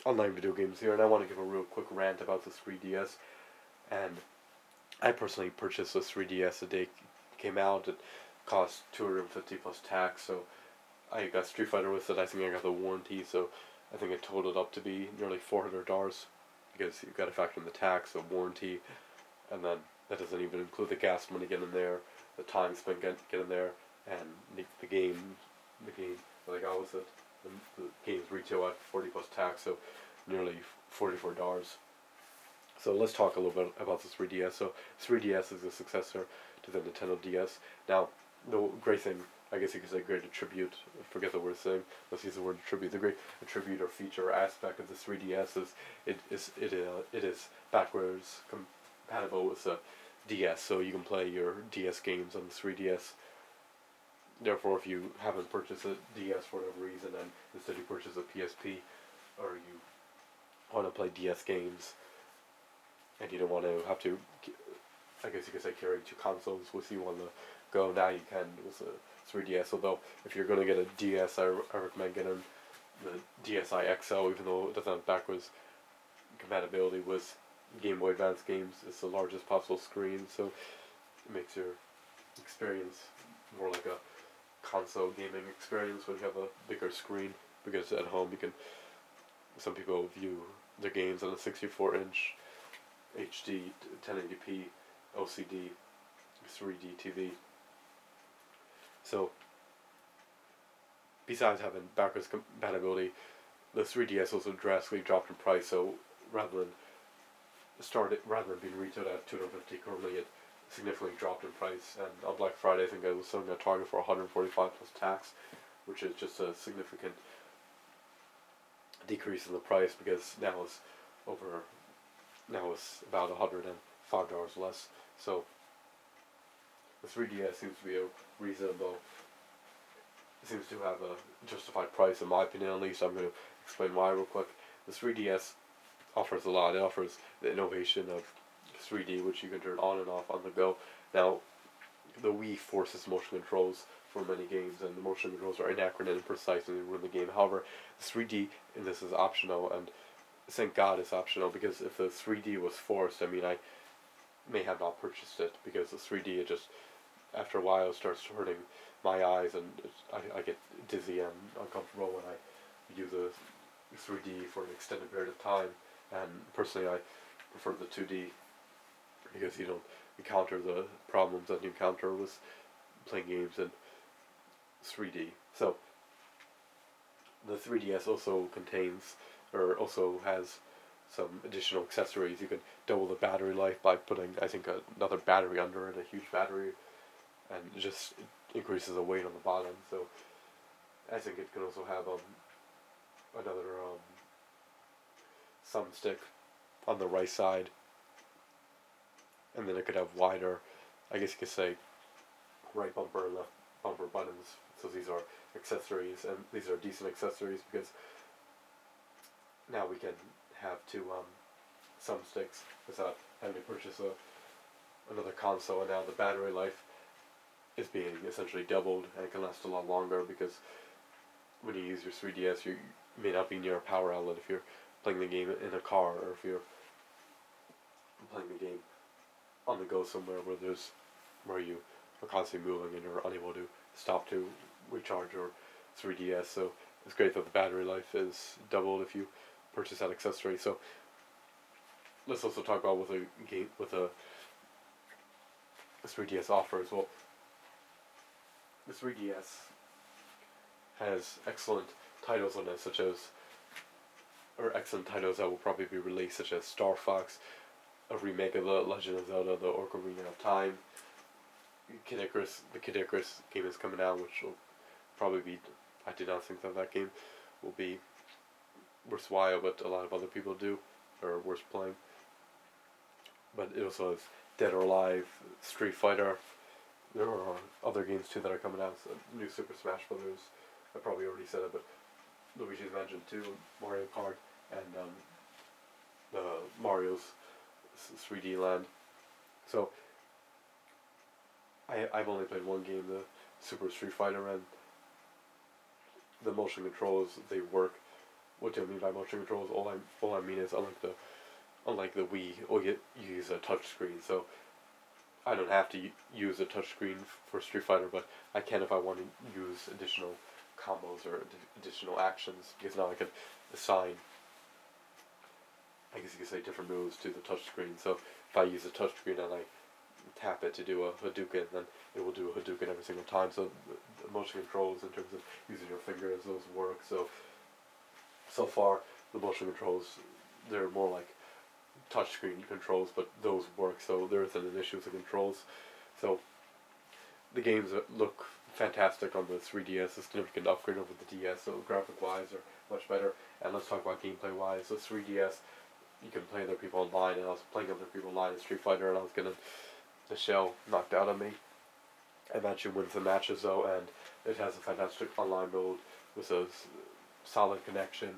Online Video Games here, and I want to give a real quick rant about the 3DS. And I personally purchased the 3DS the day it came out. It cost 250 plus tax, so I got Street Fighter with it. I think I got the warranty, so I think it totaled up to be nearly $400 because you've got to factor in the tax, the warranty, and then that doesn't even include the gas money getting there, the time spent getting there, and the game, the game that I got with it. The game's retail at 40 plus tax, so nearly $44. So let's talk a little bit about the 3DS. So 3DS is a successor to the Nintendo DS. Now, the great thing, I guess you could say great attribute, forget the word thing, let's use the word attribute. The great attribute or feature or aspect of the 3DS is it is backwards compatible with the DS, so you can play your DS games on the 3DS. Therefore, if you haven't purchased a DS for whatever reason and instead you purchase a PSP or you want to play DS games and you don't want to have to, I guess you could say, carry two consoles with you on the go, now you can with a 3DS. Although, if you're going to get a DS, I recommend getting the DSi XL, even though it doesn't have backwards compatibility with Game Boy Advance games. It's the largest possible screen, so it makes your experience more like a console gaming experience when you have a bigger screen, because at home you can, some people view their games on a 64-inch HD 1080p LCD 3D TV. So besides having backwards compatibility, the 3DS also drastically dropped in price. So rather than being retailed at 250 currently, it significantly dropped in price. And on Black Friday, I think I was selling at Target for 145 plus tax, which is just a significant decrease in the price, because now it's about $105 less. So the 3DS seems to be a reasonable, it seems to have a justified price in my opinion at least. I'm going to explain why real quick. The 3DS offers a lot. It offers the innovation of 3D, which you can turn on and off on the go. Now, the Wii forces motion controls for many games, and the motion controls are inaccurate and imprecise and they ruin the game. However, the 3D in this is optional, and thank God it's optional, because if the 3D was forced, I mean, I may have not purchased it, because the 3D, it just, after a while, starts hurting my eyes, and I get dizzy and uncomfortable when I use the 3D for an extended period of time. And personally, I prefer the 2D, because you don't encounter the problems that you encounter with playing games in 3D. So the 3DS also contains, or also has, some additional accessories. You can double the battery life by putting, I think, another battery under it, a huge battery, and it just increases the weight on the bottom. So I think it can also have another thumbstick on the right side, and then it could have wider, I guess you could say, right bumper and left bumper buttons. So these are accessories, and these are decent accessories, because now we can have two thumbsticks without having to purchase another console. And now the battery life is being essentially doubled, and it can last a lot longer, because when you use your 3DS, you may not be near a power outlet if you're playing the game in a car, or if you're playing the game on the go somewhere where you are constantly moving and you're unable to stop to recharge your 3DS. So it's great that the battery life is doubled if you purchase that accessory. So let's also talk about what a 3DS offers. Well, the 3DS has excellent titles on it, excellent titles that will probably be released, such as Star Fox, a remake of The Legend of Zelda, The Ocarina of Time. The Kid Icarus game is coming out, which will probably be, I do not think that game will be worthwhile, but a lot of other people do, or worth playing. But it also has Dead or Alive, Street Fighter. There are other games too that are coming out. So new Super Smash Brothers. I probably already said it, but Luigi's Mansion 2, Mario Kart, and the Mario's 3D Land. So I've only played one game, the Super Street Fighter, and the motion controls, they work what do I mean by motion controls? All I mean is unlike the Wii, you use a touch screen, so I don't have to use a touch screen for Street Fighter, but I can if I want to use additional combos or additional actions, because now I can assign, I guess you could say, different moves to the touch screen. So if I use a touch screen and I tap it to do a Hadouken, then it will do a Hadouken every single time. So the motion controls in terms of using your fingers, those work. So far, the motion controls, they're more like touchscreen controls, but those work, so there isn't an issue with the controls. So the games look fantastic on the 3DS. A significant upgrade over the DS, so graphic wise are much better. And let's talk about gameplay wise. The 3DS, you can play other people online, and I was playing other people online in Street Fighter, and I was getting the shell knocked out of me. I managed to win some matches though, and it has a fantastic online mode with a solid connection,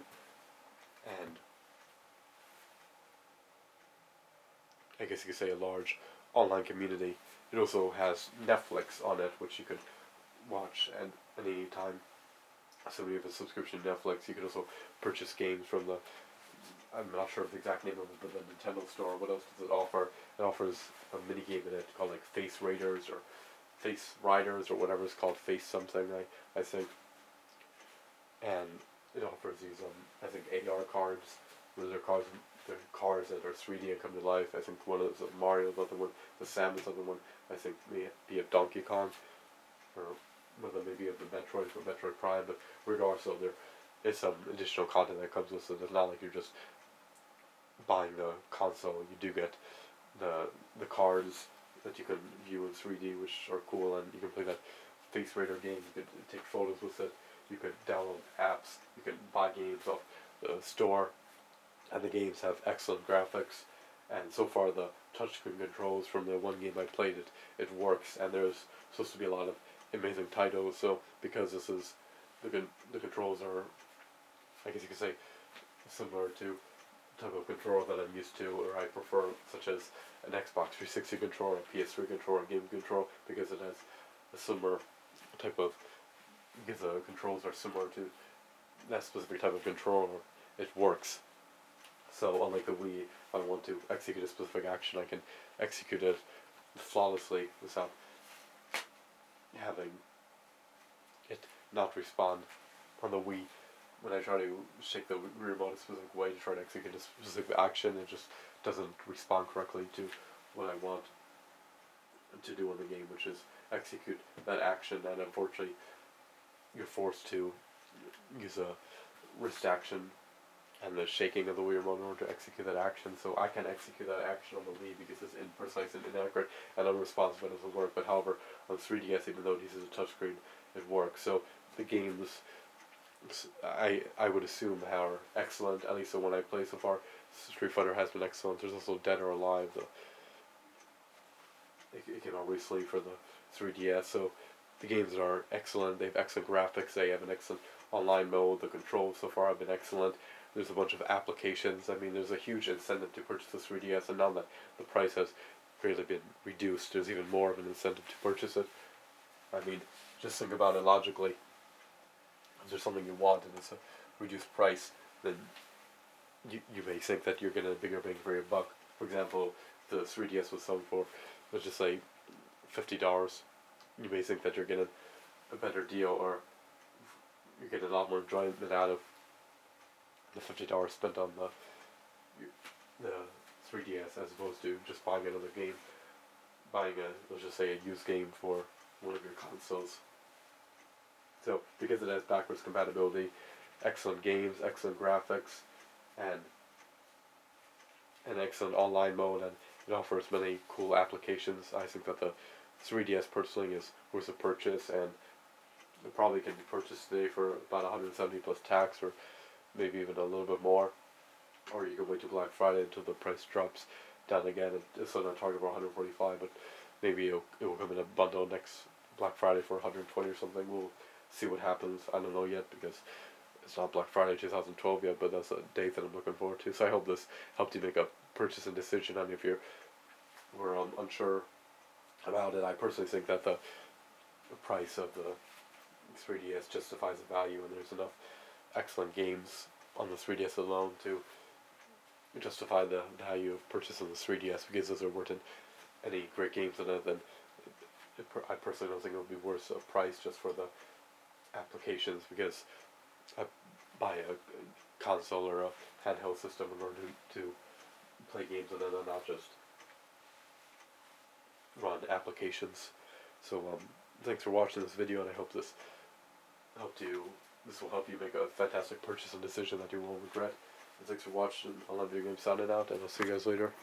and I guess you could say a large online community. It also has Netflix on it, which you could watch at any time. So when you have a subscription to Netflix, you could also purchase games from the, I'm not sure of the exact name of it, but the Nintendo store. What else does it offer? It offers a mini game in it called like Face Raiders or Face Riders or whatever it's called, Face something, I think. And it offers these I think AR cards, where they're cars that are 3D and come to life. I think one of those is Mario, the other one, the Samus, the other one I think may be of Donkey Kong, or whether maybe of the Metroid or Metroid Prime. But regardless, of there is some additional content that comes with it. It's not like you're just buying the console. You do get the cards that you can view in 3D, which are cool, and you can play that Face Raider game. You could take photos with it. You could download apps. You can buy games off the store, and the games have excellent graphics. And so far, the touchscreen controls from the one game I played, it works. And there's supposed to be a lot of amazing titles. So because this is the controls are, I guess you could say, similar to the type of controller that I'm used to or I prefer, such as an Xbox 360 controller, a PS3 controller, a game controller, because it has a similar type of, because the controls are similar to that specific type of controller, it works. So unlike the Wii, if I want to execute a specific action, I can execute it flawlessly without having it not respond. On the Wii, when I try to shake the remote a specific way to try to execute a specific action, it just doesn't respond correctly to what I want to do in the game, which is execute that action. And unfortunately, you're forced to use a wrist action and the shaking of the Wii remote in order to execute that action. So I can't execute that action on the Wii because it's imprecise and inaccurate and unresponsive. It doesn't work. But however, on 3DS, even though it uses a touchscreen, it works. So the games, I would assume, are excellent. At least the one I played so far, Street Fighter has been excellent. There's also Dead or Alive. It came out recently for the 3DS. So the games are excellent. They have excellent graphics. They have an excellent online mode. The controls so far have been excellent. There's a bunch of applications. I mean, there's a huge incentive to purchase the 3DS, and now that the price has greatly been reduced, there's even more of an incentive to purchase it. I mean, just think about it logically. If there's something you want and it's a reduced price, then you may think that you're getting a bigger bang for your buck. For example, the 3DS was selling for, let's just say, $50. You may think that you're getting a better deal, or you're getting a lot more enjoyment out of the $50 spent on the 3DS as opposed to just buying another game, buying let's just say a used game for one of your consoles. So because it has backwards compatibility, excellent games, excellent graphics, and an excellent online mode, and it offers many cool applications, I think that the 3DS personally is worth a purchase, and it probably can be purchased today for about 170 plus tax, or maybe even a little bit more, or you can wait till Black Friday until the price drops down again. It's on a target for 145, but maybe it will come in a bundle next Black Friday for 120 or something. We'll see what happens. I don't know yet because it's not Black Friday 2012 yet, but that's a date that I'm looking forward to. So I hope this helped you make a purchasing decision. And if you were unsure about it, I personally think that the price of the 3DS justifies the value, and there's enough excellent games on the 3DS alone to justify the value of purchasing the 3DS, because those are worth any great games in it. Then I personally don't think it would be worth a price just for the applications, because I buy a console or a handheld system in order to play games on it and not just run applications. So thanks for watching this video, and I hope this will help you make a fantastic purchase and decision that you won't regret. And thanks for watching. OnlineVideoGames signing out, and I'll see you guys later.